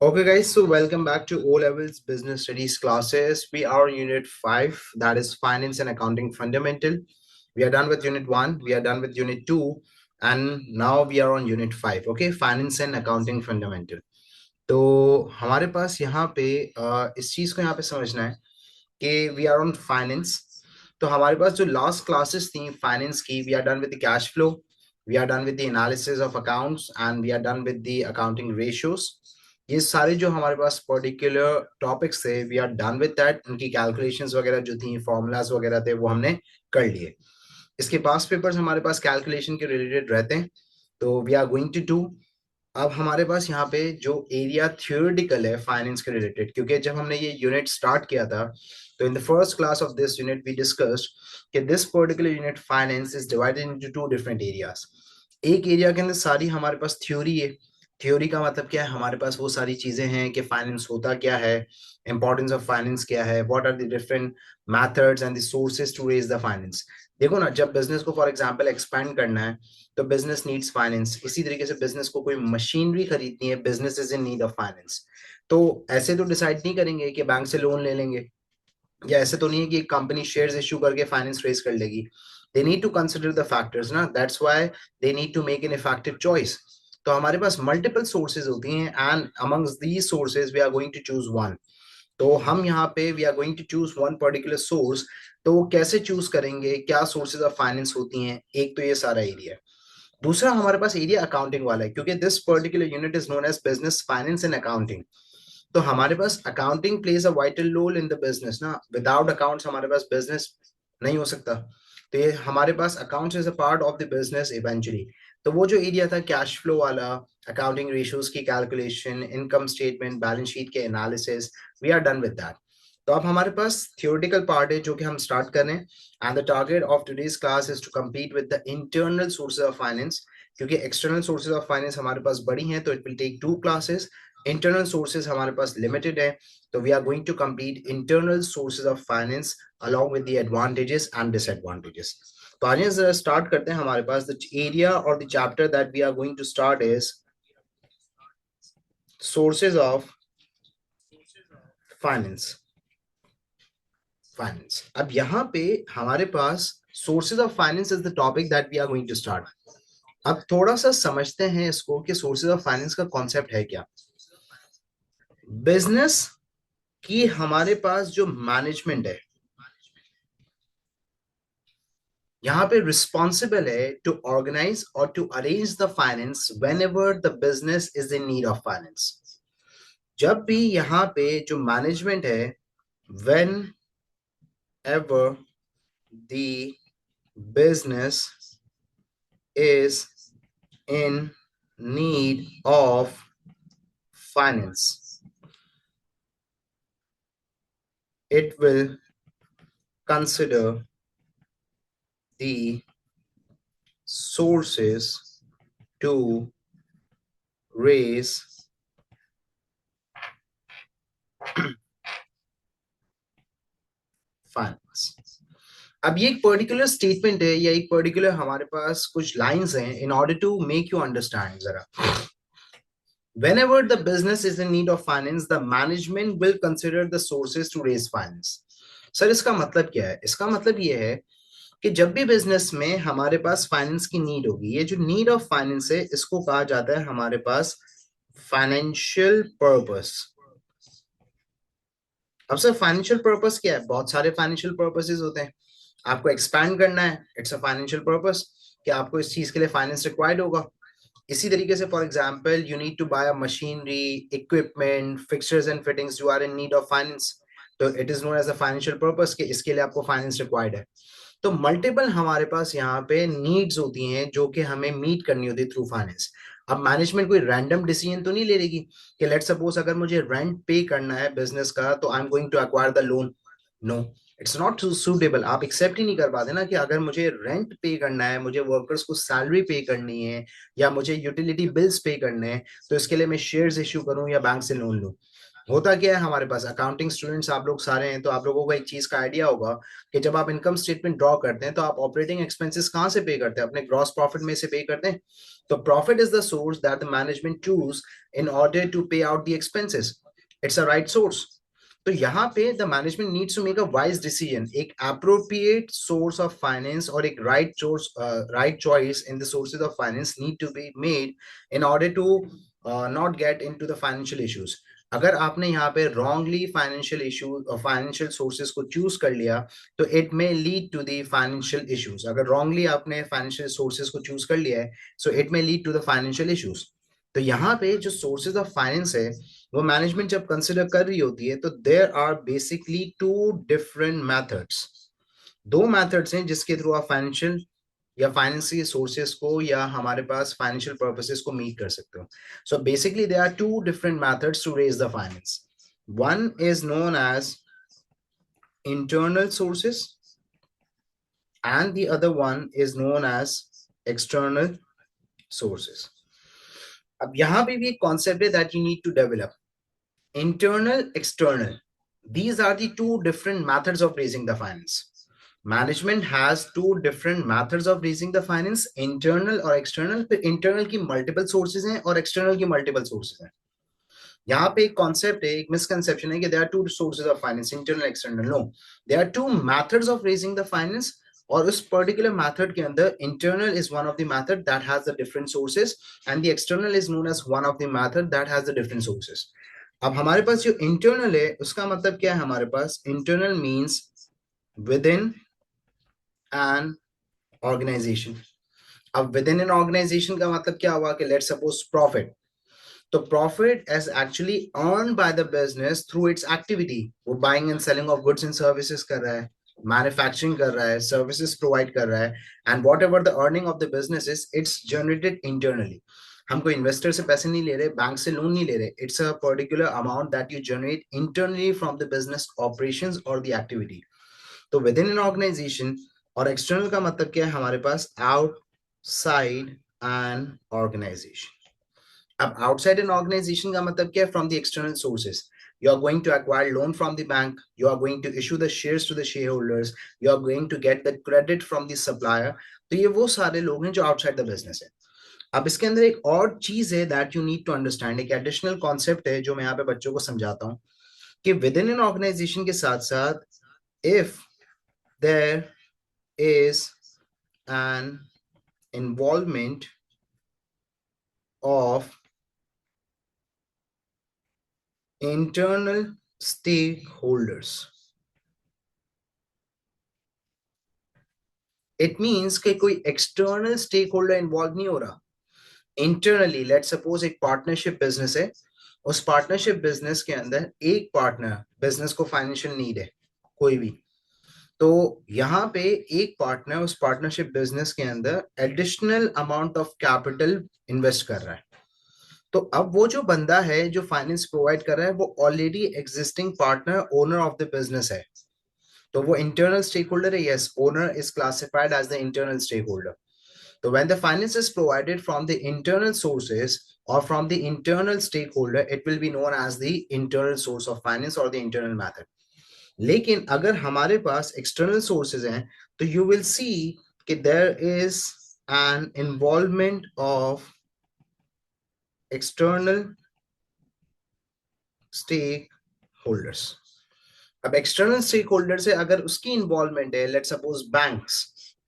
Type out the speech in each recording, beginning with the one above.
Okay, guys, so welcome back to O Levels Business Studies classes. We are on Unit 5, that is Finance and Accounting Fundamental. We are done with Unit 1, we are done with Unit 2, and now we are on Unit 5, okay, Finance and Accounting Fundamental. तो हमारे पास यहाँ पे इस चीज़ को यहाँ पे समझना है कि वी आर ऑन फाइनेंस. तो हमारे पास जो लास्ट क्लासेस थी फाइनेंस की, we are done with the cash flow, we are done with the analysis of accounts and we are done with the accounting ratios. ये सारे जो हमारे पास पर्टिकुलर टॉपिक्स थे we are done with that. उनकी calculations वगैरह जो थी, फॉर्मूलाज वगैरह थे, वो हमने कर लिए. इसके पास पेपर्स हमारे पास कैलकुलेशन के रिलेटेड रहते हैं, तो we are going to do. अब हमारे पास यहाँ पे जो एरिया थियोरेटिकल है फाइनेंस के रिलेटेड, क्योंकि जब हमने ये यूनिट स्टार्ट किया था तो in the first class of this unit we discussed कि this particular unit finance is divided into two different areas. एक एरिया के अंदर सारी हमारे पास थ्योरी है. थ्योरी का मतलब क्या है, हमारे पास वो सारी चीजें हैं कि फाइनेंस होता क्या है, इंपॉर्टेंस ऑफ फाइनेंस क्या है, what are the different methods and the sources to raise the finance. देखो ना, जब बिजनेस को फॉर एग्जांपल एक्सपैंड करना है तो बिजनेस नीड्स फाइनेंस. इसी तरीके से बिजनेस को कोई मशीनरी खरीदनी है, business is in need of finance. तो ऐसे तो डिसाइड नहीं करेंगे कि बैंक से लोन ले लेंगे, या ऐसे तो नहीं है कि कंपनी शेयर्स इश्यू करके फाइनेंस रेज कर लेगी. They need to consider the factors ना, that's why they need to make an effective choice. तो हमारे पास मल्टीपल सोर्सेज होती हैं and amongst these sources we are going to choose one. तो हम यहाँ पे we are going to choose one particular source. तो वो कैसे चूज करेंगे, क्या सोर्सेज ऑफ फाइनेंस होती हैं, एक तो ये सारा एरिया है. दूसरा हमारे पास एरिया अकाउंटिंग वाला है, क्योंकि this particular unit is known as business finance and accounting. तो हमारे पास accounting plays a vital role in the business ना. विदाउट अकाउंट्स हमारे पास बिजनेस नहीं हो सकता. तो ये हमारे पास accounts is a part of the business eventually. तो वो जो एरिया था कैश फ्लो वाला, अकाउंटिंग रेशियोज की calculation, income statement, balance sheet के analysis, we are done with that. तो अब हमारे पास थियोरेटिकल पार्ट है जो कि हम स्टार्ट कर रहे हैं. And the target of today's class is to complete with the internal sources of finance. क्योंकि एक्सटर्नल सोर्सेज ऑफ फाइनेंस हमारे पास बड़ी हैं, तो it will take two classes. Internal sources हमारे पास लिमिटेड है, तो we are going to complete internal sources of finance along with the advantages and disadvantages. तो आइए जरा स्टार्ट करते हैं. हमारे पास द एरिया और the chapter that we are going to start is sources of finance. Finance. अब यहाँ पे हमारे पास sources of finance is the topic that we are going to start. अब थोड़ा सा समझते हैं इसको कि सोर्सेज ऑफ फाइनेंस का कॉन्सेप्ट है क्या. बिजनेस की हमारे पास जो मैनेजमेंट है यहाँ पे रिस्पॉन्सिबल है टू ऑर्गेनाइज और to arrange the finance whenever the business is in need of finance. जब भी यहाँ पे जो मैनेजमेंट है, whenever the business is in need of finance, it will consider the sources to raise finance. अब ये एक particular statement है या एक पर्टिकुलर हमारे पास कुछ लाइंस हैं in order to make you understand जरा. Whenever the business is in need of finance, the management will consider the sources to raise finance. Sir इसका मतलब क्या है? इसका मतलब ये है कि जब भी बिजनेस में हमारे पास फाइनेंस की नीड होगी, ये जो नीड ऑफ फाइनेंस है इसको कहा जाता है हमारे पास फाइनेंशियल पर्पस. अब सर फाइनेंशियल पर्पस क्या है? बहुत सारे फाइनेंशियल पर्पसेस होते हैं. आपको एक्सपैंड करना है, इट्स अ फाइनेंशियल पर्पस कि आपको इस चीज के लिए फाइनेंस रिक्वायर्ड होगा. इसी तरीके से for example you need to buy a machinery, equipment, fixtures and fittings, you are in need of finance. तो it is known as a financial purpose कि इसके लिए आपको फाइनेंस रिक्वायर्ड है. तो मल्टीपल हमारे पास यहाँ पे नीड्स होती हैं जो कि हमें मीट करनी होती है थ्रू फाइनेंस. अब मैनेजमेंट कोई रैंडम डिसीजन तो नहीं ले लेगी कि लेट सपोज अगर मुझे रेंट पे करना है बिजनेस का तो I am going to acquire the loan. No, it's not suitable. आप एक्सेप्ट ही नहीं कर पाते ना कि अगर मुझे रेंट पे करना है, मुझे वर्कर्स को सैलरी पे करनी है, या मुझे यूटिलिटी बिल्स पे करने हैं, तो इसके लिए मैं शेयर्स इश्यू करूं या बैंक से लोन लूं. होता क्या है हमारे पास, अकाउंटिंग स्टूडेंट्स आप लोग सारे हैं, तो आप लोगों को एक चीज का आइडिया होगा कि जब आप इनकम स्टेटमेंट ड्रॉ करते हैं तो आप ऑपरेटिंग एक्सपेंसेस कहाँ से पे करते हैं, अपने ग्रॉस प्रॉफिट में से पे करते हैं। तो profit is the source that the management choose in order to pay out the expenses. It's a right source. तो यहाँ पे the management needs to make a wise decision, एक अप्रोप्रिएट सोर्स ऑफ फाइनेंस और एक right source, right choice in the sources of finance need to be made in order to not get into the financial issues. अगर आपने यहाँ पे wrongly financial issue financial sources को choose कर लिया तो it may lead to the financial issues. अगर wrongly आपने फाइनेंशियल सोर्सेज को चूज कर लिया है so it may lead to the financial issues. तो यहाँ पे जो सोर्सेज ऑफ फाइनेंस है वो मैनेजमेंट जब कंसिडर कर रही होती है तो there are basically two different methods. दो मेथड्स हैं जिसके थ्रू आप फाइनेंशियल या फाइनेंशियल सोर्सेस को या हमारे पास फाइनेंशियल पर्पसेस को मीट कर सकते हो। So basically there are two different methods to raise the finance. One is known as internal sources and the other one is known as external sources. अब यहाँ पे भी एक कॉन्सेप्ट है that you need to develop, internal external, these are the two different methods of raising the finance. Management has two different methods of raising the finance, internal और external। फिर internal की multiple sources हैं और external की multiple sources हैं। यहाँ पे एक कॉन्सेप्ट है, एक मिसकंसेप्शन है कि there are two sources of finance, internal external. No, there are two methods of raising the finance और उस पर्टिकुलर मेथड के अंदर internal is one of the method that has the different sources and the external is known as one of the method that has the different sources. अब हमारे पास जो internal है उसका मतलब क्या है, हमारे पास internal means within an organisation. अब विद इन एन ऑर्गेनाइजेशन का मतलब क्या हुआ कि लेट्स सपोज प्रॉफिट, तो profit is actually earn by the business through its activity. वो buying and selling of goods and services कर रहा है, मैन्युफैक्चरिंग कर रहा है, सर्विसेज प्रोवाइड कर रहा है, and what ever the earning of the business is it's generated internally. हम कोई इन्वेस्टर से पैसे नहीं ले रहे, बैंक से लोन नहीं ले रहे, it's a particular amount that you generate internally from the business operations और द एक्टिविटी। तो विद इन एन ऑर्गेनाइजेशन और एक्सटर्नल का मतलब क्या है, हमारे पास आउटसाइड एन ऑर्गेनाइजेशन। अब आउटसाइड एन ऑर्गेनाइजेशन का मतलब क्या है, from the external sources. You are going to acquire loan from the bank, you are going to issue the shares to the shareholders, you are going to get the credit from the supplier। तो ये वो सारे लोग हैं जो outside the business है। अब इसके अंदर एक और चीज है that you need to understand, एक एडिशनल कॉन्सेप्ट है जो मैं यहाँ पे बच्चों को समझाता हूँ कि विद इन एन ऑर्गेनाइजेशन के साथ साथ if there is an involvement of internal stakeholders, it means कि कोई external stakeholder involved नहीं हो रहा। internally let's suppose एक partnership business है, उस partnership business के अंदर एक partner business को financial need है कोई भी, तो यहाँ पे एक पार्टनर उस पार्टनरशिप बिजनेस के अंदर additional amount of capital invest कर रहा है। तो अब वो जो बंदा है जो फाइनेंस प्रोवाइड कर रहा है वो already existing partner owner of the business है, तो वो इंटरनल स्टेक होल्डर है। Yes, owner is classified as the internal stakeholder. तो when the finance is provided from the internal sources or from the internal stakeholder, it will be known as the internal source of finance or the internal method। लेकिन अगर हमारे पास external sources हैं तो you will see कि there is an involvement of external stake holders. अब external stake holder से अगर उसकी इन्वॉल्वमेंट है, let suppose banks,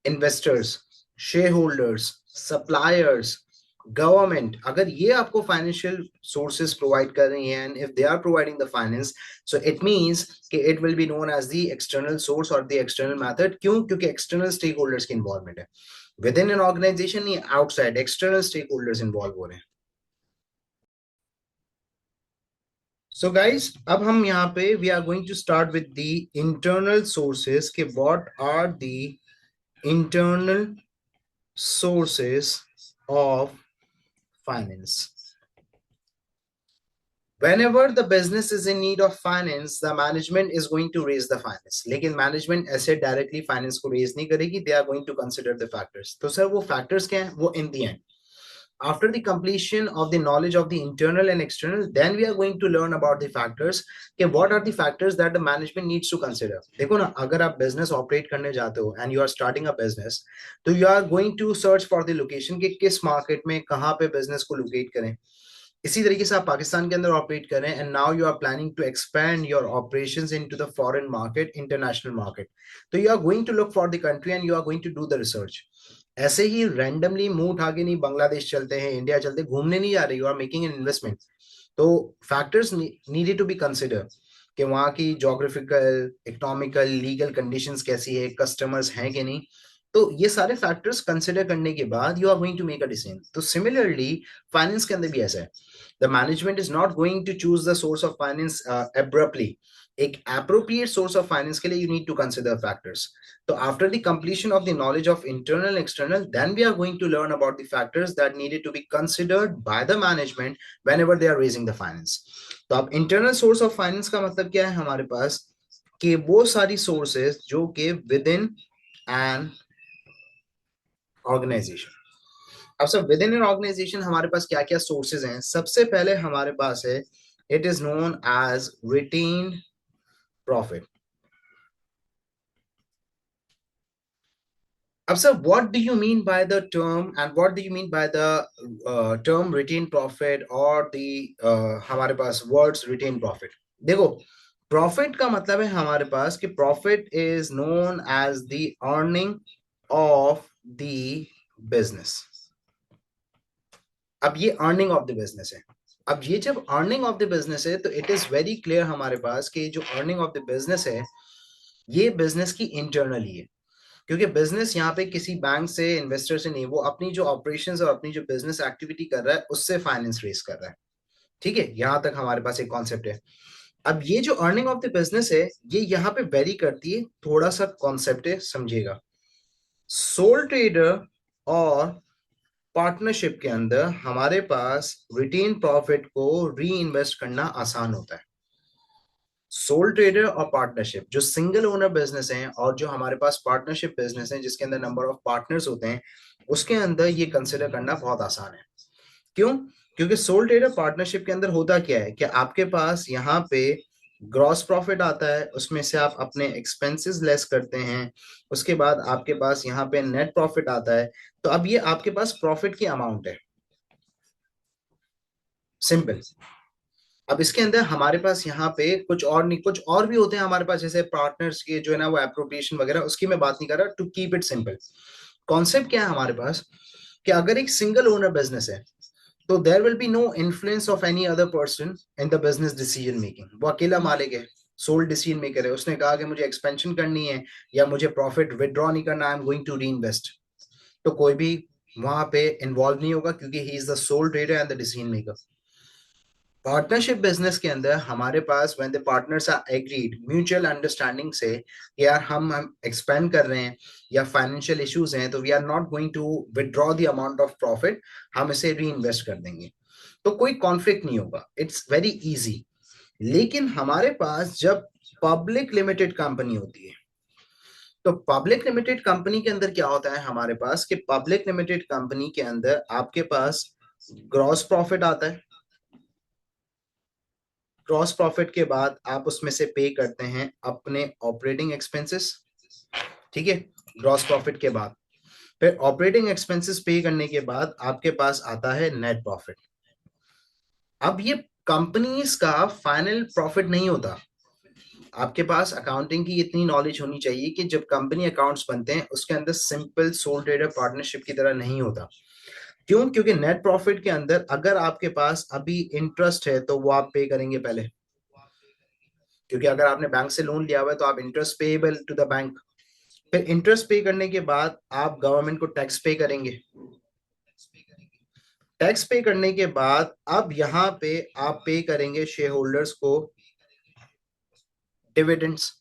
investors, share holders, suppliers, government, अगर ये आपको फाइनेंशियल सोर्सेज प्रोवाइड कर रही हैं and if they are providing the finance, so it means कि it will be known as the external source और द एक्सटर्नल मेथड। क्यों? क्योंकि एक्सटर्नल स्टेक होल्डर्स की इन्वॉल्वमेंट है। विद इन एन ऑर्गेनाइजेशन नहीं, outside external stake holders involve हो रहे हैं। So guys, अब हम यहाँ पे we are going to start with the internal sources कि what are the internal sources of finance। Whenever the business is in need of finance, the management is going to raise the finance। लेकिन management ऐसे directly finance को raise नहीं करेगी, they are going to consider the factors। तो sir वो factors क्या हैं? वो in the end after the completion of the knowledge of the internal and external, then we are going to learn about the factors कि what are the factors that the management needs to consider. देखो ना, अगर आप business operate करने जाते हो and you are starting a business, तो you are going to search for the location कि किस market में कहाँ पे business को locate करें. इसी तरीके से आप पाकिस्तान के अंदर ऑपरेट कर रहे हैं and now you are planning to expand your operations into the foreign market, international market. तो you are going to look for the country and you are going to do the research. ऐसे ही randomly मुंह उठा के नहीं बांग्लादेश चलते हैं, India चलते, घूमने नहीं जा रहे, you are making an investment. तो factors needed to be consider कि वहाँ की जोग्राफिकल, इकोनॉमिकल, लीगल कंडीशंस कैसी है, कस्टमर्स हैं कि नहीं. तो ये सारे फैक्टर्स कंसिडर करने के बाद you are going to make a decision. तो सिमिलरली फाइनेंस के अंदर भी ऐसा है. The management is not going to choose the source of finance abruptly. एक एप्रोप्रिएट सोर्स ऑफ फाइनेंस के लिए you need to consider factors. So after the completion of the knowledge of internal and external, then we are going to learn about the factors that needed to be considered by the management whenever they are raising the finance. तो अब internal source of finance का मतलब क्या है हमारे पास, कि वो सारी sources जो कि within an organization. अब सब within an organization हमारे पास क्या क्या sources हैं. सबसे पहले हमारे पास है, it is known as retained profit. Sir, what do you mean by the term and what do you mean by the term retained profit or the हमारे पास words retained profit? देखो, profit का मतलब है हमारे पास कि profit is known as the earning of the business. अब ये earning of the business है. अब ये जब earning of the business है तो it is very clear हमारे पास कि जो earning of the business है ये business की internal ही है. क्योंकि बिजनेस यहाँ पे किसी बैंक से, इन्वेस्टर से नहीं, वो अपनी जो ऑपरेशंस और अपनी जो बिजनेस एक्टिविटी कर रहा है उससे फाइनेंस रेस कर रहा है. ठीक है, यहाँ तक हमारे पास एक कॉन्सेप्ट है. अब ये जो अर्निंग ऑफ द बिजनेस है ये यहाँ पे वेरी करती है. थोड़ा सा कॉन्सेप्ट है, समझिएगा. सोल ट्रेडर और पार्टनरशिप के अंदर हमारे पास रिटेन प्रॉफिट को री इन्वेस्ट करना आसान होता है. सोल ट्रेडर और पार्टनरशिप जो सिंगल ओनर बिजनेस हैं और जो हमारे पास पार्टनरशिप बिजनेस है जिसके अंदर नंबर ऑफ पार्टनर्स होते हैं, उसके अंदर ये कंसिडर करना बहुत आसान है. क्यों? क्योंकि सोल ट्रेडर पार्टनरशिप के अंदर होता क्या है कि आपके पास यहाँ पे ग्रॉस प्रॉफिट आता है, उसमें से आप अपने एक्सपेंसेस लेस करते हैं, उसके बाद आपके पास यहाँ पे नेट प्रॉफिट आता है. तो अब ये आपके पास प्रॉफिट की अमाउंट है, सिंपल. अब इसके अंदर हमारे पास यहाँ पे कुछ और नहीं, कुछ और भी होते हैं हमारे पास, जैसे पार्टनर्स के जो है ना वो एप्रोप्रिएशन वगैरह, उसकी मैं बात नहीं कर रहा. To keep it simple, concept क्या है हमारे पास कि अगर एक सिंगल ओनर बिजनेस है तो there will be no influence of any other person in the business decision making. वो अकेला मालिक है, सोल डिसीजन मेकर है. उसने कहा कि मुझे एक्सपेंशन करनी है या मुझे प्रॉफिट विदड्रॉ नहीं करना, I am going to reinvest. तो कोई भी वहां पे इन्वॉल्व नहीं होगा क्योंकि he is the sole trader and the decision maker. Partnership business के अंदर हमारे पास when the partners are agreed mutual understanding से यार हम एक्सपेंड कर रहे हैं या फाइनेंशियल इश्यूज हैं, तो we are not going to withdraw the amount of profit, हम इसे री इन्वेस्ट कर देंगे. तो कोई कॉन्फ्लिक्ट नहीं होगा, इट्स वेरी इजी. लेकिन हमारे पास जब पब्लिक लिमिटेड कंपनी होती है, तो पब्लिक लिमिटेड कंपनी के अंदर क्या होता है हमारे पास कि पब्लिक लिमिटेड कंपनी के अंदर आपके पास ग्रॉस प्रॉफिट आता है. ग्रॉस प्रॉफिट के बाद आप उसमें से पे करते हैं अपने ऑपरेटिंग एक्सपेंसेस. ठीक है, ग्रॉस प्रॉफिट के बाद फिर ऑपरेटिंग एक्सपेंसेस पे करने के बाद आपके पास आता है नेट प्रॉफिट. अब ये कंपनीज का फाइनल प्रॉफिट नहीं होता. आपके पास अकाउंटिंग की इतनी नॉलेज होनी चाहिए कि जब कंपनी अकाउंट्स बनते हैं उसके अंदर सिंपल सोल ट्रेडर पार्टनरशिप की तरह नहीं होता. क्यों? क्योंकि नेट प्रॉफिट के अंदर अगर आपके पास अभी इंटरेस्ट है तो वो आप पे करेंगे पहले, क्योंकि अगर आपने बैंक से लोन लिया हुआ है तो आप interest payable to the bank. फिर इंटरेस्ट पे करने के बाद आप गवर्नमेंट को टैक्स पे करेंगे. टैक्स पे करने के बाद अब यहाँ पे आप पे करेंगे शेयर होल्डर्स को डिविडेंड्स,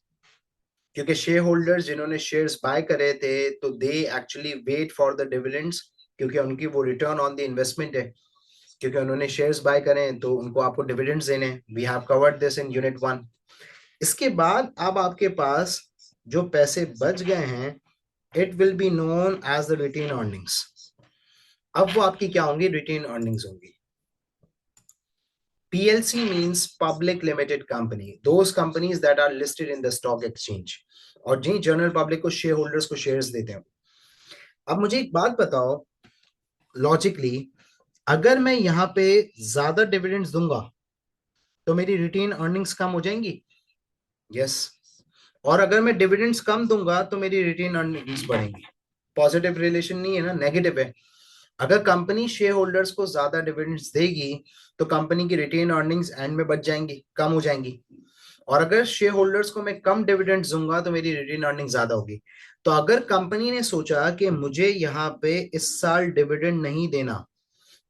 क्योंकि शेयर होल्डर्स जिन्होंने शेयर्स बाय करे थे तो they actually wait for the dividends, क्योंकि उनकी वो रिटर्न ऑन द इन्वेस्टमेंट है. क्योंकि उन्होंने शेयर्स बाय करें तो उनको आपको डिविडेंड्स देने. We have covered this in unit 1. इसके बाद अब आपके पास जो पैसे बच गए हैं, it will be known as the retained earnings. अब वो आपकी क्या होंगी, रिटेन अर्निंग्स होंगी। PLC means public limited company, those companies that are listed in the stock exchange, और जी जनरल पब्लिक को, शेयर होल्डर्स को शेयर्स देते हैं। अब मुझे एक बात बताओ, लॉजिकली अगर मैं यहाँ पे ज्यादा डिविडेंड्स दूंगा तो मेरी रिटेन अर्निंग्स कम हो जाएंगी। यस। और अगर मैं डिविडेंड्स कम दूंगा तो मेरी रिटेन अर्निंग्स बढ़ेंगी। पॉजिटिव रिलेशन नहीं है ना, नेगेटिव है। अगर कंपनी शेयर होल्डर्स को ज्यादा डिविडेंड्स देगी तो कंपनी की रिटेन अर्निंग्स एंड में बच जाएंगी, कम हो जाएंगी। और अगर शेयर होल्डर्स को मैं कम डिविडेंड्स दूंगा तो मेरी रिटेन अर्निंग ज्यादा होगी। तो अगर कंपनी ने सोचा कि मुझे यहाँ पे इस साल डिविडेंड नहीं देना,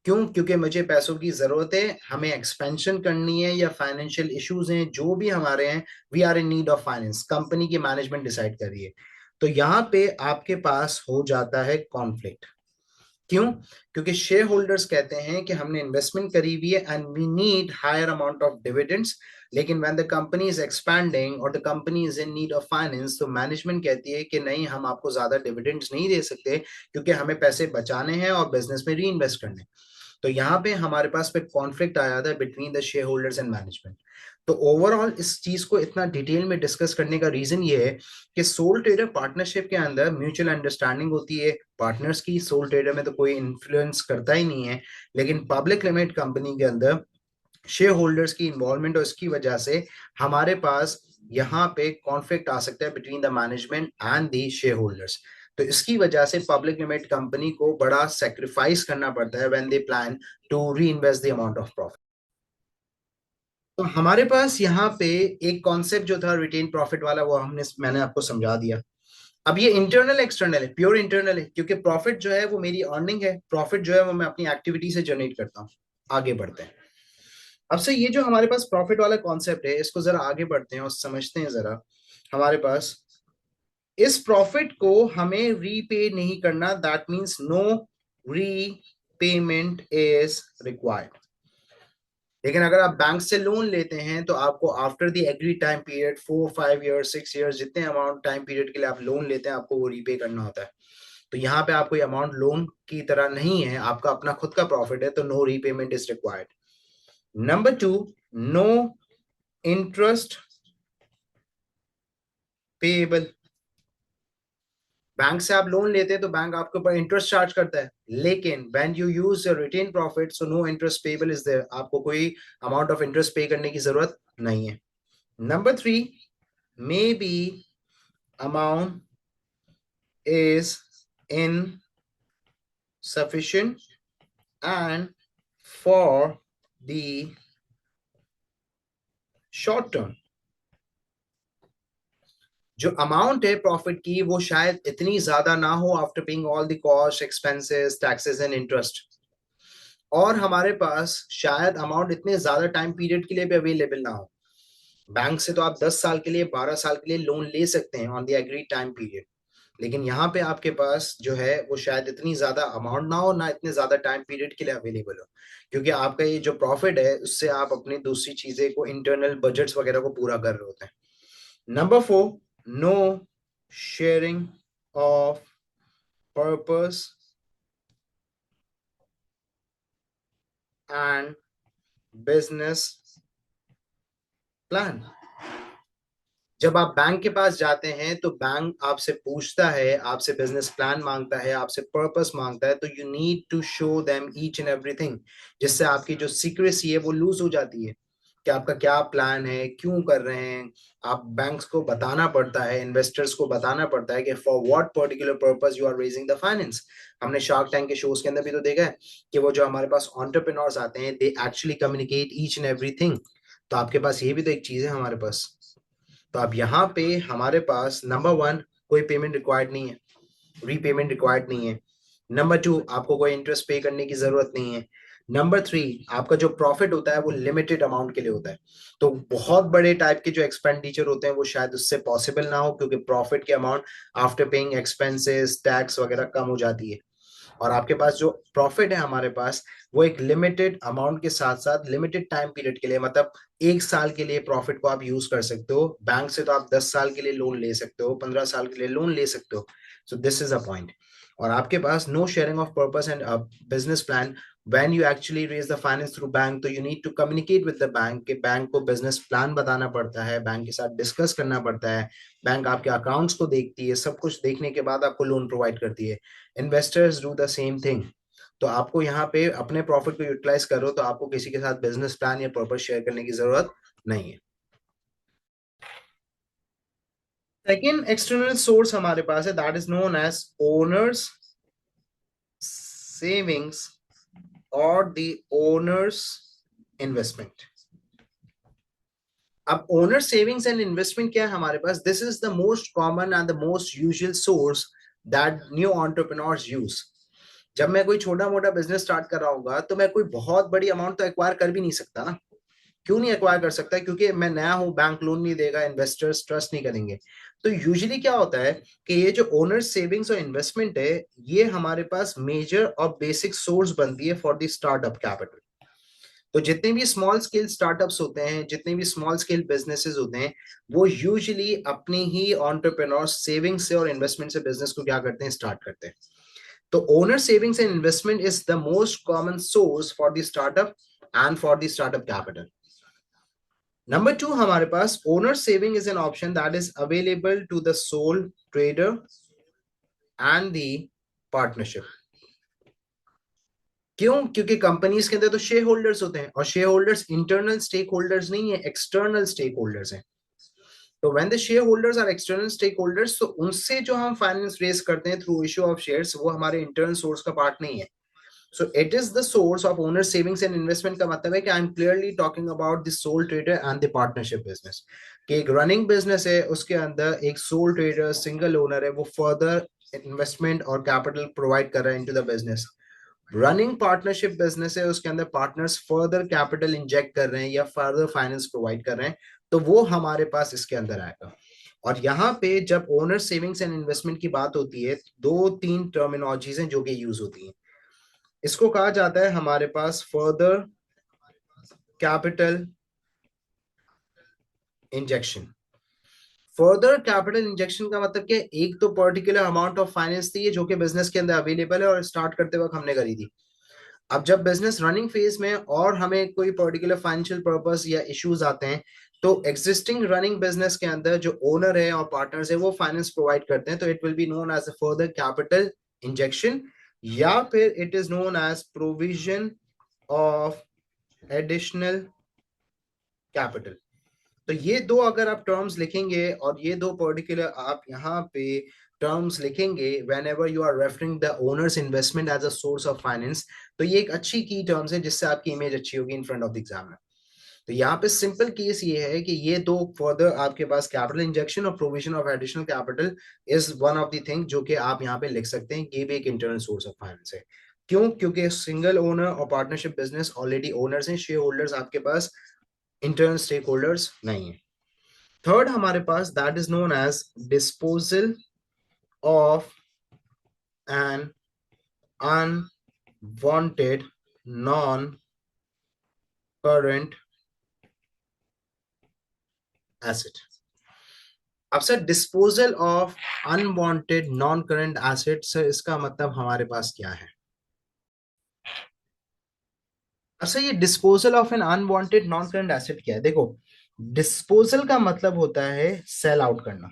क्यों, क्योंकि मुझे पैसों की जरूरत है, हमें एक्सपेंशन करनी है या फाइनेंशियल इश्यूज हैं जो भी हमारे हैं, we are in need of finance, company की मैनेजमेंट डिसाइड कर रही है, तो यहाँ पे आपके पास हो जाता है कॉन्फ्लिक्ट। क्यों? क्योंकि शेयर होल्डर्स कहते हैं कि हमने इन्वेस्टमेंट करी हुई है and we need higher amount of dividends, लेकिन when the company is expanding और the company is in need of finance, तो मैनेजमेंट कहती है कि नहीं, हम आपको ज्यादा डिविडेंड्स नहीं दे सकते क्योंकि हमें पैसे बचाने हैं और बिजनेस में री इन्वेस्ट करने हैं। तो यहाँ पे हमारे पास पे कॉन्फ्लिक्ट आया था between the share holders and management. तो ओवरऑल इस चीज को इतना डिटेल में डिस्कस करने का रीजन ये है कि सोल ट्रेडर पार्टनरशिप के अंदर म्यूचुअल अंडरस्टैंडिंग होती है पार्टनर्स की। सोल ट्रेडर में तो कोई इन्फ्लुएंस करता ही नहीं है, लेकिन पब्लिक लिमिटेड कंपनी के अंदर शेयर होल्डर्स की इन्वॉल्वमेंट, और इसकी वजह से हमारे पास यहाँ पे कॉन्फ्लिक्ट आ सकता है between the management and the share holders. तो इसकी वजह से पब्लिक लिमिटेड कंपनी को बड़ा सेक्रीफाइस करना पड़ता है when they plan to reinvest the amount of profit. तो हमारे पास यहाँ पे एक कॉन्सेप्ट जो था रिटेन प्रॉफिट वाला, वो मैंने आपको समझा दिया। अब ये इंटरनल एक्सटर्नल है, प्योर इंटरनल है, क्योंकि प्रॉफिट जो है वो मेरी अर्निंग है, प्रॉफिट जो है वो मैं अपनी एक्टिविटी से जनरेट करता हूँ। आगे बढ़ते हैं। अब से ये जो हमारे पास प्रॉफिट वाला कॉन्सेप्ट है, इसको जरा आगे बढ़ते हैं और समझते हैं जरा। हमारे पास इस प्रॉफिट को हमें रीपे नहीं करना, that means no repayment is required. लेकिन अगर आप बैंक से लोन लेते हैं तो आपको after the agree time period, 4 5 year 6 year, जितने अमाउंट टाइम पीरियड के लिए आप लोन लेते हैं, आपको वो रीपे करना होता है। तो यहाँ पे आप कोई अमाउंट लोन की तरह नहीं है, आपका अपना खुद का प्रॉफिट है, तो no repayment is required. Number 2, no interest payable. Bank से आप लोन लेते हैं तो बैंक आपके ऊपर इंटरेस्ट चार्ज करता है, लेकिन when you use your retained profit, so no interest payable is there, आपको कोई अमाउंट ऑफ इंटरेस्ट पे करने की जरूरत नहीं है। Number 3, may be amount is insufficient and for the short term, जो अमाउंट है प्रॉफिट की वो शायद इतनी ज्यादा ना हो after paying all the cost, expenses, taxes and interest, और हमारे पास शायद अमाउंट इतने ज्यादा टाइम पीरियड के लिए भी अवेलेबल ना हो। बैंक से तो आप 10 साल के लिए, 12 साल के लिए लोन ले सकते हैं on the agreed time period, लेकिन यहाँ पे आपके पास जो है वो शायद इतनी ज्यादा अमाउंट ना हो, ना इतने ज्यादा टाइम पीरियड के लिए अवेलेबल हो, क्योंकि आपका ये जो प्रॉफिट है उससे आप अपनी दूसरी चीजें को, इंटरनल बजट्स वगैरह को पूरा कर रहे होते हैं। Number 4, no sharing of purpose and business plan. जब आप बैंक के पास जाते हैं तो बैंक आपसे पूछता है, आपसे बिजनेस प्लान मांगता है, आपसे पर्पस मांगता है, तो you need to show them each and everything, जिससे आपकी जो सीक्रेसी है वो लूज हो जाती है कि आपका क्या प्लान है, क्यों कर रहे हैं। आप बैंक्स को बताना पड़ता है, इन्वेस्टर्स को बताना पड़ता है कि for what particular purpose you are raising the finance. हमने शार्क टैंक के शोज के अंदर भी तो देखा है कि वो जो हमारे पास एंटरप्रेन्योर्स आते हैं, they actually communicate each and everything. तो आपके पास ये भी तो एक चीज है हमारे पास। तो अब यहाँ पे हमारे पास नंबर 1, कोई पेमेंट रिक्वायर्ड नहीं है, रीपेमेंट रिक्वायर्ड नहीं है। नंबर 2, आपको कोई इंटरेस्ट पे करने की जरूरत नहीं है। नंबर 3, आपका जो प्रॉफिट होता है वो लिमिटेड अमाउंट के लिए होता है, तो बहुत बड़े टाइप के जो एक्सपेंडिचर होते हैं वो शायद उससे पॉसिबल ना हो, क्योंकि प्रॉफिट के amount after paying expenses, tax वगैरह कम हो जाती है। और आपके पास जो प्रॉफिट है हमारे पास, वो एक लिमिटेड अमाउंट के साथ साथ लिमिटेड टाइम पीरियड के लिए, मतलब 1 साल के लिए प्रॉफिट को आप यूज कर सकते हो। बैंक से तो आप 10 साल के लिए लोन ले सकते हो, 15 साल के लिए लोन ले सकते हो, so this is a point. और आपके पास no sharing of purpose and business plan. when you actually raise the finance through bank, तो you need to communicate with the bank कि बैंक को बिजनेस प्लान बताना पड़ता है, बैंक के साथ डिस्कस करना पड़ता है, बैंक आपके अकाउंट्स को देखती है, सब कुछ देखने के बाद आपको लोन प्रोवाइड करती है. Investors do the same thing. तो आपको यहाँ पे अपने प्रॉफिट को यूटिलाइज करो तो आपको किसी के साथ बिजनेस प्लान या पर्पस शेयर करने की जरूरत नहीं है. सेकेंड एक्सटर्नल सोर्स हमारे पास है, that is known as owners savings और द ओनर्स इन्वेस्टमेंट. अब ओनर सेविंग्स एंड इन्वेस्टमेंट क्या है हमारे पास? This is the most common and the most usual source that new entrepreneurs use. जब मैं कोई छोटा मोटा बिजनेस स्टार्ट कर रहा हूँ तो मैं कोई बहुत बड़ी अमाउंट तो एक्वायर कर भी नहीं सकता ना. क्यों नहीं एक्वायर कर सकता? क्योंकि मैं नया हूं, बैंक लोन नहीं देगा, इन्वेस्टर्स ट्रस्ट नहीं करेंगे. तो यूजुअली क्या होता है कि ये जो ओनर सेविंग्स और इन्वेस्टमेंट है, ये हमारे पास मेजर और बेसिक सोर्स बनती है फॉर द स्टार्टअप कैपिटल. तो जितने भी स्मॉल स्केल स्टार्टअप्स होते हैं, जितने भी स्मॉल स्केल बिजनेसेस होते हैं, वो यूजुअली अपनी ही एंटरप्रेन्योर सेविंग से और इन्वेस्टमेंट से बिजनेस को क्या करते हैं, स्टार्ट करते हैं. तो owner savings and investment is the most common source for the startup and for the startup capital. Number 2 हमारे पास owner saving is an option that is available to the sole trader and the partnership. क्यों? क्योंकि companies के अंदर तो share holders होते हैं और shareholders internal stake holders नहीं है, एक्सटर्नल स्टेक होल्डर्स हैं. तो when the shareholders are external stake holders, तो उनसे जो हम फाइनेंस रेज करते हैं थ्रू इश्यू ऑफ शेयर्स, वो हमारे इंटरनल सोर्स का पार्ट नहीं है. So it is the source of owner savings and investment का मतलब है कि I'm clearly talking about the sole trader and the partnership business. कि एक running business है, उसके अंदर एक sole trader, single owner है, वो further investment और capital provide कर रहा है into the business. Running partnership business है, उसके अंदर partners further capital inject कर रहे हैं या further finance provide कर रहे हैं, तो वो हमारे पास इसके अंदर आएगा. और यहाँ पे जब ओनर सेविंग्स एंड इन्वेस्टमेंट की बात होती है, 2-3 टर्मिनोलॉजीज हैं जो कि यूज होती हैं. इसको कहा जाता है हमारे पास further capital injection. Further capital injection का मतलब क्या है? एक तो पर्टिकुलर अमाउंट ऑफ फाइनेंस थी जो कि बिजनेस के अंदर अवेलेबल है और स्टार्ट करते वक्त हमने करी थी. अब जब बिजनेस रनिंग फेज में और हमें कोई पर्टिकुलर फाइनेंशियल पर्पस या इश्यूज आते हैं, तो एग्जिस्टिंग रनिंग बिजनेस के अंदर जो ओनर है और पार्टनर्स है वो फाइनेंस प्रोवाइड करते हैं. तो it will be known as a further capital injection, या फिर it is known as provision of additional capital. तो ये दो अगर आप टर्म्स लिखेंगे और ये दो पर्टिकुलर आप यहाँ पे टर्म्स लिखेंगे whenever you are referring the owners investment as a source of finance, तो ये एक अच्छी की टर्म्स है जिससे आपकी इमेज अच्छी होगी in front of the examiner. तो यहाँ पे सिंपल केस ये है कि ये दो फर्दर आपके पास कैपिटल इंजेक्शन और provision of additional capital is one of the thing जो कि आप यहाँ पे लिख सकते हैं. ये भी एक इंटरनल सोर्स ऑफ फाइनेंस है. क्यों? क्योंकि सिंगल ओनर और पार्टनरशिप बिजनेस ऑलरेडी ओनर्स हैं, शेयर होल्डर्स आपके पास इंटरनल स्टेक होल्डर्स नहीं है. थर्ड हमारे पास that is known as disposal of an unwanted non current asset. अब sir disposal of unwanted non current asset, sir इसका मतलब हमारे पास क्या है? अच्छा, ये disposal of an unwanted non current asset क्या है? देखो, डिस्पोजल का मतलब होता है सेल आउट करना.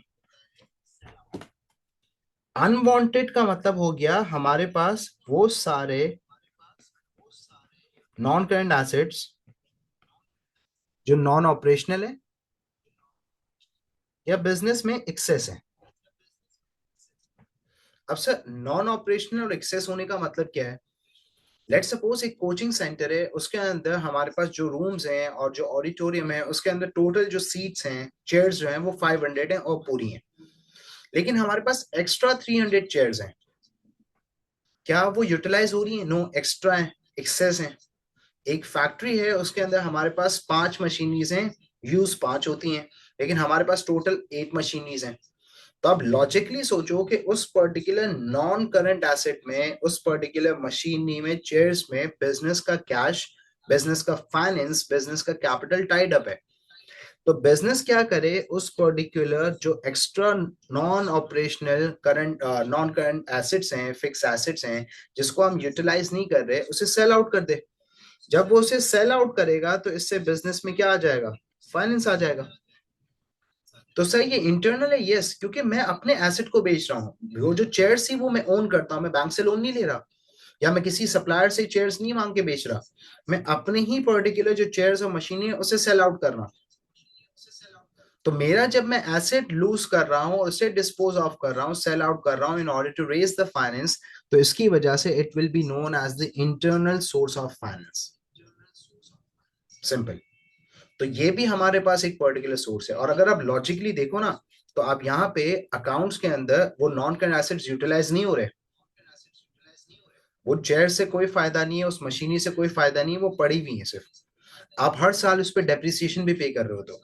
अनवांटेड का मतलब हो गया हमारे पास वो सारे नॉन करंट एसेट्स जो नॉन ऑपरेशनल है या बिजनेस में एक्सेस है. अब सर नॉन ऑपरेशनल और एक्सेस होने का मतलब क्या है? लेट सपोज एक कोचिंग सेंटर है, उसके अंदर हमारे पास जो रूम्स हैं और जो ऑडिटोरियम है, उसके अंदर टोटल जो सीट्स हैं, चेयर्स जो हैं, वो 500 हैं और पूरी हैं. लेकिन हमारे पास एक्स्ट्रा 300 चेयर्स हैं. क्या वो यूटिलाइज हो रही है? नो, एक्स्ट्रा है, एक्सेस है. एक फैक्ट्री है, उसके अंदर हमारे पास 5 मशीनरीज हैं, यूज 5 होती हैं, लेकिन हमारे पास टोटल 8 मशीनरीज हैं. तो आप लॉजिकली सोचो कि उस पर्टिकुलर नॉन करंट एसेट में, उस पर्टिकुलर मशीनरी में, चेयर्स में बिजनेस का कैश, बिजनेस का फाइनेंस, बिजनेस का कैपिटल टाइड अप है. तो बिजनेस क्या करे, उस पर्टिकुलर जो extra non operational current non current assets हैं, फिक्स एसेट्स हैं, जिसको हम यूटिलाइज नहीं कर रहे, उसे सेल आउट कर दे। जब वो उसे सेल आउट करेगा तो इससे बिजनेस में क्या आ जाएगा, फाइनेंस आ जाएगा। तो सर ये इंटरनल है, यस, क्योंकि मैं अपने एसेट को बेच रहा हूँ। वो जो चेयर्स थी वो मैं ओन करता हूँ, मैं बैंक से लोन नहीं ले रहा, या मैं किसी सप्लायर से चेयर्स नहीं मांग के बेच रहा, मैं अपने ही पर्टिकुलर जो चेयर्स और मशीनें है उसे सेल आउट कर रहा हूँ। तो मेरा जब मैं एसेट लूज कर रहा हूँ और उसे डिस्पोज ऑफ कर रहा हूँ, सेल आउट कर रहा हूँ in order to raise the finance, तो इसकी वजह से it will be known as the internal source of finance. Simple. तो ये भी हमारे पास एक पर्टिकुलर सोर्स है। और अगर आप लॉजिकली देखो ना, तो आप यहाँ पे अकाउंट्स के अंदर वो नॉन करंट एसेट्स यूटिलाइज नहीं हो रहे, वो चेयर से कोई फायदा नहीं है, उस मशीनरी से कोई फायदा नहीं है, वो पड़ी हुई है सिर्फ। आप हर साल उस पर डेप्रिसिएशन भी पे कर रहे हो। तो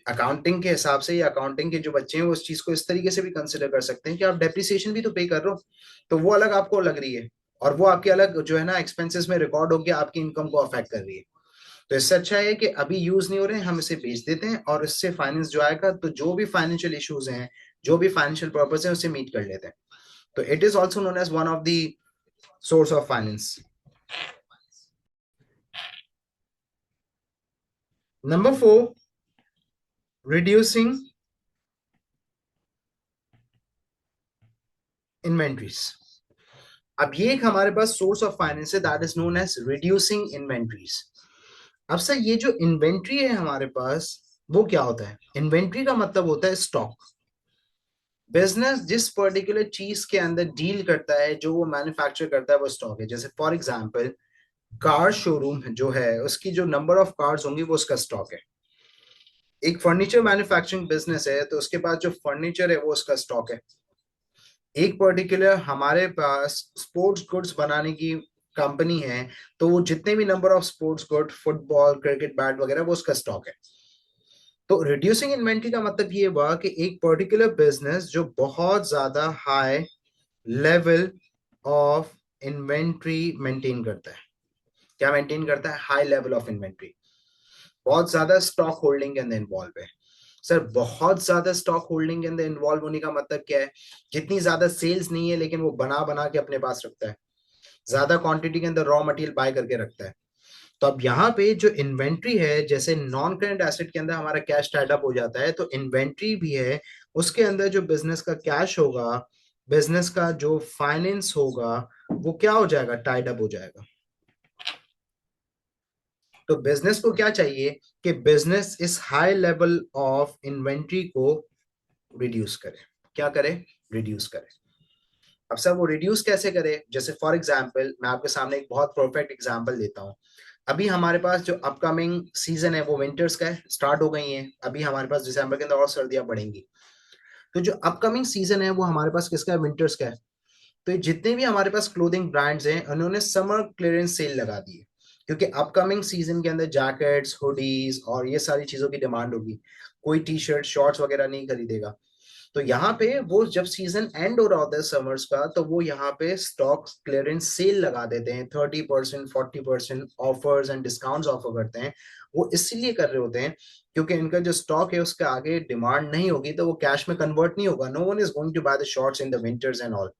अकाउंटिंग के हिसाब से या अकाउंटिंग के जो बच्चे हैं वो उस चीज को इस तरीके से भी कंसिडर कर सकते हैं कि आप डेप्रिसिएशन भी तो पे कर रहे हो, तो वो अलग आपको लग रही है, और वो आपके अलग जो है ना एक्सपेंसेस में रिकॉर्ड होकर आपकी इनकम को अफेक्ट कर रही है। तो इससे अच्छा है कि अभी यूज नहीं हो रहे हैं, हम इसे बेच देते हैं, और इससे फाइनेंस जो आएगा तो जो भी फाइनेंशियल इश्यूज हैं, जो भी फाइनेंशियल पर्पस है, उसे मीट कर लेते हैं। तो it is also known as one of the source of finance. Number 4, reducing inventories. अब ये एक हमारे पास सोर्स ऑफ फाइनेंस है, that is known as reducing inventories. अब सर ये जो इन्वेंट्री है हमारे पास, वो क्या होता है? इन्वेंट्री का मतलब होता है स्टॉक। बिजनेस जिस पर्टिकुलर चीज के अंदर डील करता है, जो वो मैन्युफैक्चर करता है, वो स्टॉक है। जैसे फॉर एग्जांपल कार शोरूम जो है, उसकी जो नंबर ऑफ कार्स होंगी वो उसका स्टॉक है। एक फर्नीचर मैन्युफैक्चरिंग बिजनेस है तो उसके पास जो फर्नीचर है वो उसका स्टॉक है। एक पर्टिकुलर हमारे पास स्पोर्ट्स गुड्स बनाने की कंपनी है, तो वो जितने भी number of sports good, football, cricket bat वगैरह, वो उसका स्टॉक है। तो रिड्यूसिंग इन्वेंट्री का मतलब ये हुआ कि एक पर्टिकुलर बिजनेस जो बहुत ज्यादा high level of inventory maintain करता है। क्या मेंटेन करता है? High level of inventory. बहुत ज्यादा स्टॉक होल्डिंग के अंदर इन्वॉल्व है। सर बहुत ज्यादा स्टॉक होल्डिंग के अंदर इन्वॉल्व होने का मतलब क्या है? जितनी ज्यादा सेल्स नहीं है लेकिन वो बना बना के अपने पास रखता है, ज्यादा क्वांटिटी के अंदर रॉ मटेरियल बाय करके रखता है। तो अब यहाँ पे जो इन्वेंट्री है, जैसे नॉन करंट एसेट के अंदर हमारा कैश टाइड अप हो जाता है, तो इन्वेंट्री भी है, उसके अंदर जो बिजनेस का कैश होगा, बिजनेस का जो फाइनेंस होगा, वो क्या हो जाएगा? टाइड अप हो जाएगा। तो बिजनेस को क्या चाहिए कि बिजनेस इस हाई लेवल ऑफ इन्वेंट्री को रिड्यूस करे। क्या करे? रिड्यूस करे। अब सर वो रिड्यूस कैसे करे? जैसे फॉर एग्जांपल मैं आपके सामने एक बहुत परफेक्ट एग्जांपल देता हूँ। अभी हमारे पास जो अपकमिंग सीजन है वो विंटर्स का है, स्टार्ट हो गई है। अभी हमारे पास दिसंबर के अंदर और सर्दियां बढ़ेंगी। तो जो अपकमिंग सीजन है वो हमारे पास किसका है? विंटर्स का है। तो ये जितने भी हमारे पास क्लोथिंग ब्रांड्स हैं, उन्होंने समर क्लियरेंस सेल लगा दी है, क्योंकि अपकमिंग सीजन के अंदर जैकेट्स, हुडीज और ये सारी चीजों की डिमांड होगी। कोई टी शर्ट, शॉर्ट्स वगैरह नहीं खरीदेगा। तो यहाँ पे वो जब सीजन एंड हो रहा होता है समर्स का, तो वो यहाँ पे स्टॉक क्लियरेंस सेल लगा देते हैं। 30%, 40% ऑफर्स एंड डिस्काउंट्स ऑफर करते हैं। वो इसलिए कर रहे होते हैं क्योंकि इनका जो स्टॉक है उसके आगे डिमांड नहीं होगी, तो वो कैश में कन्वर्ट नहीं होगा। No one is going to buy the shorts in the winters and all.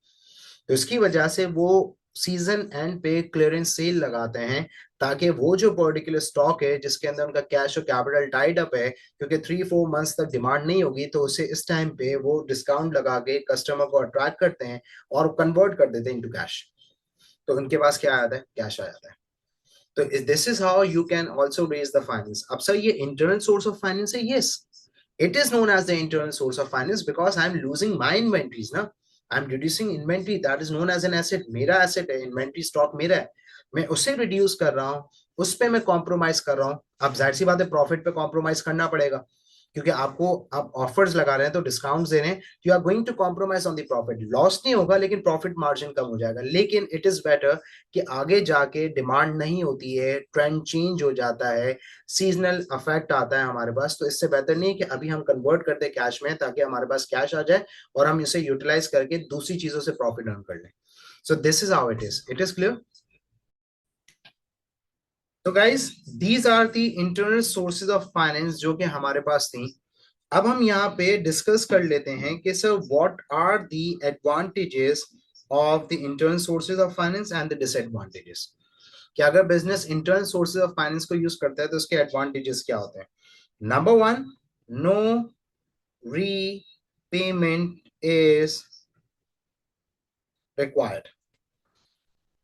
तो इसकी वजह से वो सीजन एंड पे क्लियरेंस सेल लगाते हैं, ताकि वो जो पर्टिकुलर स्टॉक है जिसके अंदर उनका कैश और कैपिटल टाइड अप है, क्योंकि 3-4 मंथ्स तक डिमांड नहीं होगी, तो उसे इस टाइम पे वो डिस्काउंट लगा के कस्टमर को अट्रैक्ट करते हैं और कन्वर्ट कर देते हैं इनटू कैश। तो उनके पास क्या आता है? कैश आ जाता है। तो this is how you can also raise the finance. अब सर ये इंटरनल सोर्स ऑफ फाइनेंस है, yes, it is known as the internal source of finance because I'm losing my inventories ना। I'm reducing inventory, that is known as an asset। मेरा asset है, inventory stock मेरा है, मैं उसे reduce कर रहा हूँ, उस पे मैं compromise कर रहा हूँ। अब जाहिर सी बात है प्रॉफिट पे compromise करना पड़ेगा, क्योंकि आपको आप ऑफर्स लगा रहे हैं तो डिस्काउंट्स दे रहे हैं, you are going to compromise on the profit. Loss नहीं होगा लेकिन प्रॉफिट मार्जिन कम हो जाएगा। लेकिन इट इज बेटर कि आगे जाके डिमांड नहीं होती है, ट्रेंड चेंज हो जाता है, सीजनल इफेक्ट आता है हमारे पास, तो इससे बेहतर नहीं है कि अभी हम कन्वर्ट कर दे कैश में, ताकि हमारे पास कैश आ जाए और हम इसे यूटिलाइज करके दूसरी चीजों से प्रॉफिट अर्न कर लें। So this is how it is clear. तो guys these are the internal sources of finance जो कि हमारे पास थी। अब हम यहाँ पे डिस्कस कर लेते हैं कि sir what are the advantages of the internal sources of finance and the disadvantages. कि अगर business internal sources of finance को यूज करता है तो उसके एडवांटेजेस क्या होते हैं। Number one, no repayment is required.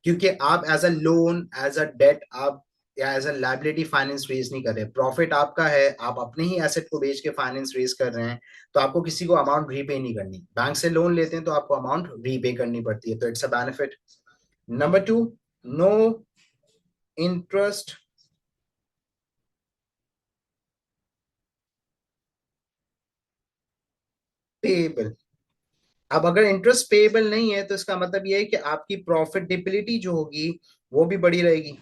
क्योंकि आप as a loan, as a debt, आप या as a liability finance raise नहीं कर रहे। प्रॉफिट आपका है, आप अपने ही एसेट को बेच के फाइनेंस रेज कर रहे हैं, तो आपको किसी को अमाउंट रीपे नहीं करनी। बैंक से लोन लेते हैं तो आपको अमाउंट रीपे करनी पड़ती है, तो it's a benefit. Number two, no interest payable. अब अगर इंटरेस्ट पेएबल नहीं है तो इसका मतलब ये है कि आपकी प्रॉफिटेबिलिटी जो होगी वो भी बड़ी रहेगी।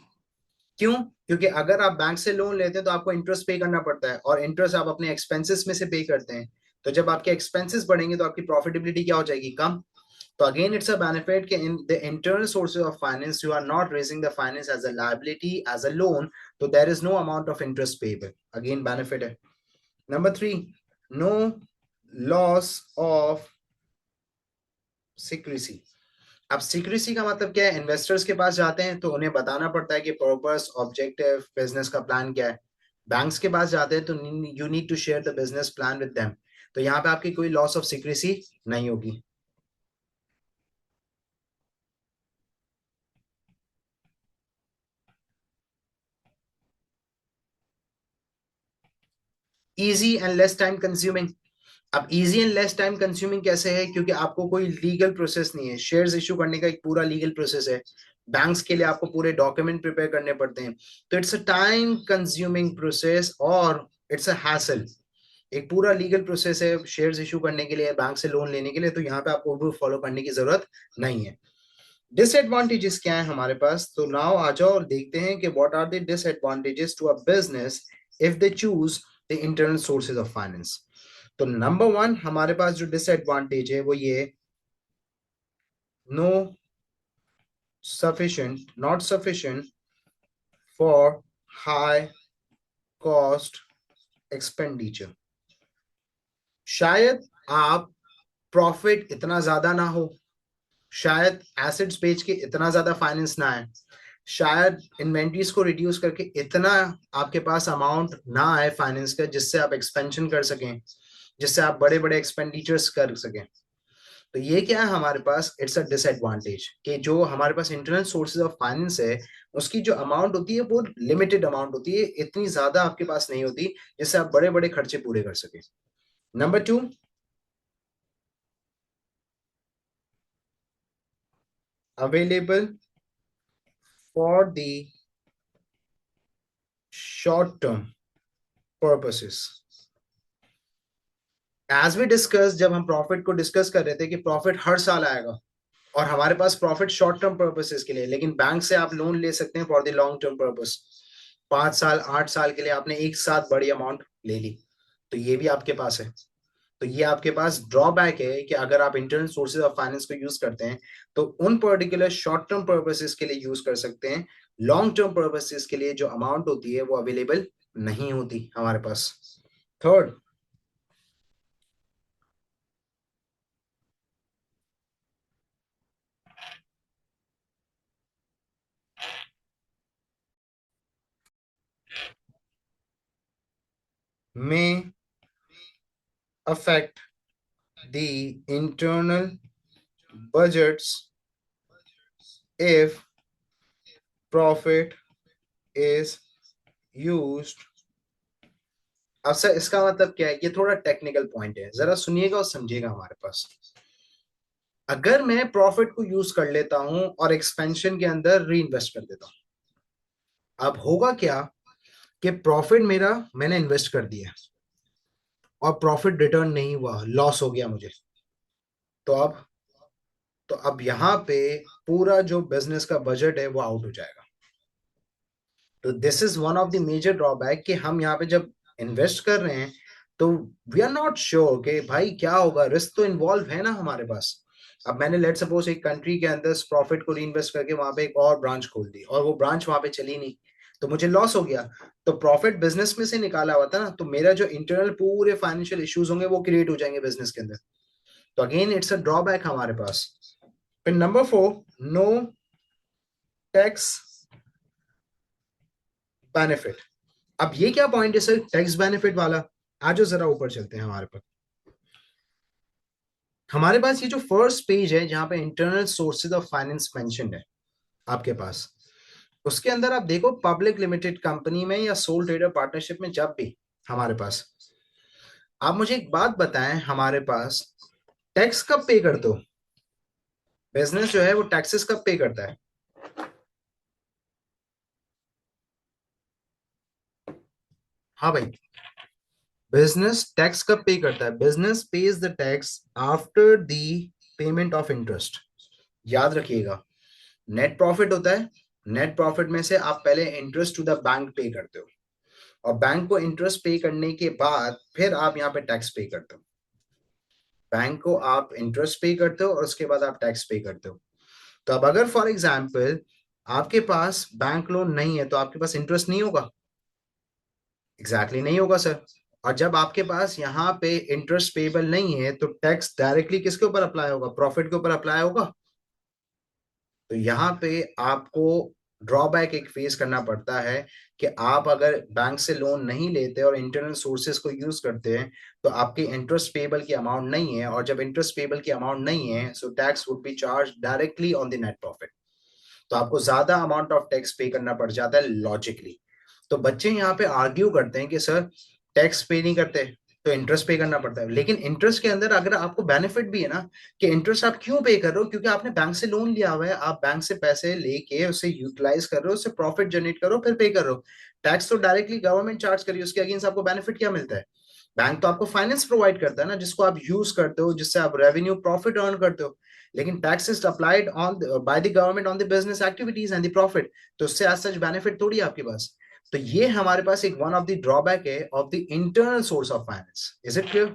क्यों? क्योंकि अगर आप बैंक से लोन लेते हैं तो आपको इंटरेस्ट पे करना पड़ता है, और इंटरेस्ट आप अपने एक्सपेंसेस में से पे करते हैं। तो जब आपके एक्सपेंसेस बढ़ेंगे तो आपकी प्रॉफिटेबिलिटी क्या हो जाएगी? कम। तो अगेन इट्स अ बेनिफिट कि in the internal sources of finance you are not raising the finance as a liability, as a loan, तो there is no amount of interest payable. Again benefit है। Number three, no loss of secrecy. अब secrecy का मतलब क्या है? Investors के पास जाते हैं तो उन्हें बताना पड़ता है कि पर्पस, ऑब्जेक्टिव, बिजनेस का प्लान क्या है। बैंक्स के पास जाते हैं तो you need to share the business plan with them. तो यहाँ पे आपकी कोई लॉस ऑफ सीक्रेसी नहीं होगी। Easy and less time consuming. अब easy and less time consuming कैसे है? क्योंकि आपको कोई लीगल प्रोसेस नहीं है। शेयर्स इशू करने का एक पूरा लीगल प्रोसेस है। बैंक्स के लिए आपको पूरे डॉक्यूमेंट प्रिपेयर करने पड़ते हैं। तो it's a time consuming process और इट्स अ हैसल। एक पूरा लीगल प्रोसेस है शेयर्स इशू करने के लिए, बैंक से लोन लेने के लिए। तो यहाँ पे आपको भी फॉलो करने की जरूरत नहीं है। डिसएडवांटेजेस क्या है हमारे पास? तो नाउ आ जाओ और देखते हैं कि what are the disadvantages to a business if they choose the internal sources of finance. तो नंबर वन हमारे पास जो डिसएडवांटेज है वो ये, no sufficient, not sufficient for high cost expenditure. शायद आप प्रॉफिट इतना ज्यादा ना हो, शायद एसेट्स बेच के इतना ज्यादा फाइनेंस ना आए, शायद इन्वेंटरीज को रिड्यूस करके इतना आपके पास अमाउंट ना आए फाइनेंस का जिससे आप एक्सपेंशन कर सकें, जिससे आप बड़े बड़े एक्सपेंडिचर्स कर सकें। तो ये क्या है हमारे पास? इट्स अ डिसएडवांटेज कि जो हमारे पास इंटरनल सोर्सेज ऑफ फाइनेंस है उसकी जो अमाउंट होती है वो लिमिटेड अमाउंट होती है, इतनी ज्यादा आपके पास नहीं होती जिससे आप बड़े बड़े खर्चे पूरे कर सके। Number two, available for the short term purposes. As we discuss, जब हम प्रॉफिट को डिस्कस कर रहे थे कि प्रॉफिट हर साल आएगा और हमारे पास प्रॉफिट शॉर्ट टर्म पर्पसेस के लिए, लेकिन बैंक से आप लोन ले सकते हैं for the long term purpose. 5 साल, 8 साल के लिए आपने एक साथ बड़ी अमाउंट ले ली, तो ये भी आपके पास है। तो ये आपके पास ड्रॉबैक है कि अगर आप इंटरनल सोर्सेज ऑफ फाइनेंस को यूज करते हैं तो उन पर्टिकुलर शॉर्ट टर्म पर्पसेस के लिए यूज कर सकते हैं। लॉन्ग टर्म पर्पसेस के लिए जो अमाउंट होती है वो अवेलेबल नहीं होती हमारे पास। Third, may affect the internal budgets if profit is used। अब सर इसका मतलब क्या है? ये थोड़ा टेक्निकल पॉइंट है, जरा सुनिएगा और समझिएगा हमारे पास। अगर मैं प्रॉफिट को यूज कर लेता हूं और एक्सपेंशन के अंदर री इन्वेस्ट कर देता हूं, अब होगा क्या कि प्रॉफिट मेरा मैंने इन्वेस्ट कर दिया और प्रॉफिट रिटर्न नहीं हुआ, लॉस हो गया मुझे। तो अब यहां पे पूरा जो बिजनेस का बजट है वो आउट हो जाएगा। तो this is one of the major drawback कि हम यहाँ पे जब इन्वेस्ट कर रहे हैं तो वी आर नॉट श्योर कि भाई क्या होगा। रिस्क तो इन्वॉल्व है ना हमारे पास। अब मैंने लेट सपोज एक कंट्री के अंदर प्रॉफिट को री इन्वेस्ट करके वहां पे एक और ब्रांच खोल दी और वो ब्रांच वहां पे चली नहीं, तो मुझे लॉस हो गया, तो प्रॉफिट बिजनेस में से निकाला हुआ था ना, तो मेरा जो इंटरनल पूरे फाइनेंशियल इश्यूज होंगे वो क्रिएट हो जाएंगे बिजनेस के अंदर। तो अगेन इट्स अ ड्रॉबैक हमारे पास। फिर नंबर 4, नो टैक्स बेनिफिट। अब ये क्या पॉइंट है सर टैक्स बेनिफिट वाला? आज जो जरा ऊपर चलते हैं हमारे पास ये जो फर्स्ट पेज है जहां पे internal sources of finance mentioned है आपके पास, उसके अंदर आप देखो पब्लिक लिमिटेड कंपनी में या सोल ट्रेडर पार्टनरशिप में जब भी हमारे पास, आप मुझे एक बात बताएं, हमारे पास टैक्स कब पे करते हो? बिजनेस जो है वो टैक्सेस कब पे करता है? हाँ भाई, बिजनेस टैक्स कब पे करता है? Business page the tax after the payment of interest. याद रखिएगा, नेट प्रॉफिट होता है, नेट प्रॉफिट में से आप पहले इंटरेस्ट टू द बैंक पे करते हो, और बैंक को इंटरेस्ट पे करने के बाद फिर आप यहाँ पे टैक्स पे करते हो। बैंक को आप इंटरेस्ट पे करते हो और उसके बाद आप टैक्स पे करते हो। तो अब अगर फॉर एग्जाम्पल आपके पास बैंक लोन नहीं है तो आपके पास इंटरेस्ट नहीं होगा? एग्जैक्टली नहीं होगा सर। और जब आपके पास यहाँ पे इंटरेस्ट पेबल नहीं है तो टैक्स डायरेक्टली किसके ऊपर अप्लाई होगा? प्रॉफिट के ऊपर अप्लाई होगा। तो यहाँ पे आपको ड्रॉबैक एक फेस करना पड़ता है कि आप अगर बैंक से लोन नहीं लेते और इंटरनल सोर्सेज को यूज करते हैं तो आपकी इंटरेस्ट पेबल की अमाउंट नहीं है, और जब इंटरेस्ट पेबल की अमाउंट नहीं है so tax would be charge directly on the net profit. तो आपको ज्यादा अमाउंट ऑफ टैक्स पे करना पड़ जाता है लॉजिकली। तो बच्चे यहाँ पे आर्ग्यू करते हैं कि सर टैक्स पे नहीं करते तो इंटरेस्ट पे करना पड़ता है, लेकिन इंटरेस्ट के अंदर अगर आपको बेनिफिट भी है ना, कि इंटरेस्ट आप क्यों पे कर रहे हो? क्योंकि आपने बैंक से लोन लिया हुआ है, आप बैंक से पैसे लेके उसे यूटिलाइज कर रहे हो, उससे प्रॉफिट जनरेट करो फिर पे कर रहे हो। टैक्स तो डायरेक्टली गवर्नमेंट चार्ज करिए, उसके अगेंस्ट आपको बेनिफिट क्या मिलता है? बैंक तो आपको फाइनेंस प्रोवाइड करता है ना, जिसको आप यूज करते हो, जिससे आप रेवेन्यू प्रॉफिट अर्न करते हो। लेकिन tax is applied on by the government on the business activities and the profit, तो उससे एज सच बेनिफिट थोड़ी है आपके पास। तो ये हमारे पास एक वन ऑफ द ड्रॉबैक है of the internal source of finance. Is it clear?